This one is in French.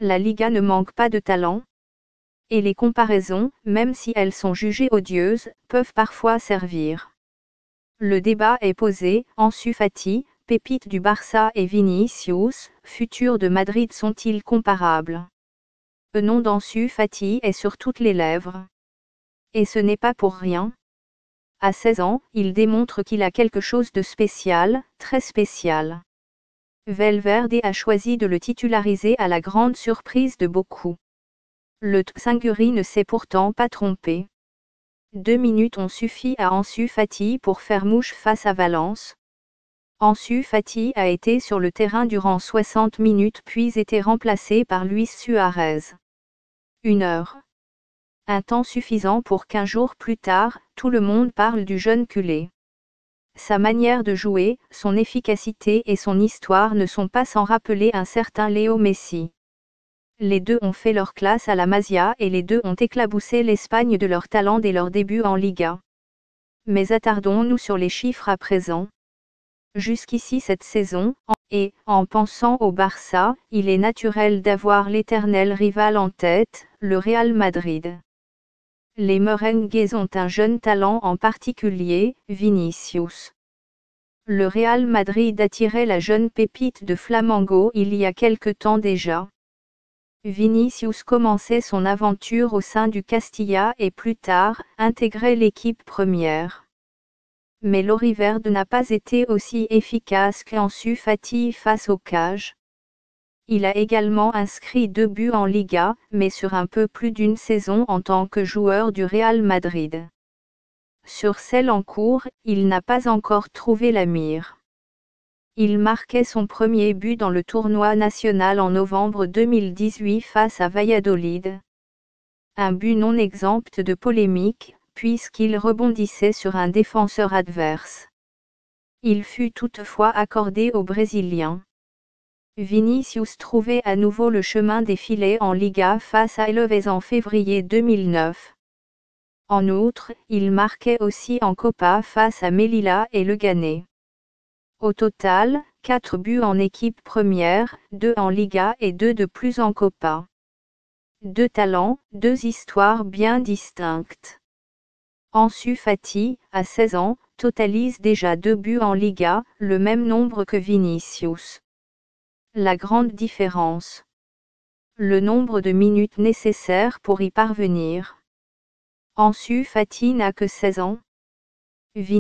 La Liga ne manque pas de talent. Et les comparaisons, même si elles sont jugées odieuses, peuvent parfois servir. Le débat est posé, Ansu Fati, pépite du Barça et Vinicius, futur de Madrid sont-ils comparables? Le nom d'Ansu Fati est sur toutes les lèvres. Et ce n'est pas pour rien. À 16 ans, il démontre qu'il a quelque chose de spécial, très spécial. Valverde a choisi de le titulariser à la grande surprise de beaucoup. Le Tsinguri ne s'est pourtant pas trompé. 2 minutes ont suffi à Ansu Fati pour faire mouche face à Valence. Ansu Fati a été sur le terrain durant 60 minutes puis été remplacé par Luis Suarez. 1 heure. Un temps suffisant pour qu'1 jour plus tard, tout le monde parle du jeune culé. Sa manière de jouer, son efficacité et son histoire ne sont pas sans rappeler un certain Léo Messi. Les deux ont fait leur classe à la Masia et les deux ont éclaboussé l'Espagne de leur talent dès leur début en Liga. Mais attardons-nous sur les chiffres à présent. Jusqu'ici cette saison, en pensant au Barça, il est naturel d'avoir l'éternel rival en tête, le Real Madrid. Les merengues ont un jeune talent en particulier, Vinicius. Le Real Madrid attirait la jeune pépite de Flamengo il y a quelque temps déjà. Vinicius commençait son aventure au sein du Castilla et plus tard, intégrait l'équipe première. Mais l'Oriverde n'a pas été aussi efficace qu'Ansu Fati face au Cage. Il a également inscrit 2 buts en Liga, mais sur un peu plus d'une saison en tant que joueur du Real Madrid. Sur celle en cours, il n'a pas encore trouvé la mire. Il marquait son premier but dans le tournoi national en novembre 2018 face à Valladolid. Un but non exempt de polémique, puisqu'il rebondissait sur un défenseur adverse. Il fut toutefois accordé aux Brésiliens. Vinicius trouvait à nouveau le chemin des filets en Liga face à Alaves en février 2009. En outre, il marquait aussi en Copa face à Melilla et Leganés. Au total, 4 buts en équipe première, 2 en Liga et 2 de plus en Copa. 2 talents, 2 histoires bien distinctes. Ansu Fati, à 16 ans, totalise déjà 2 buts en Liga, le même nombre que Vinicius. La grande différence. Le nombre de minutes nécessaires pour y parvenir. Ansu Fati n'a que 16 ans.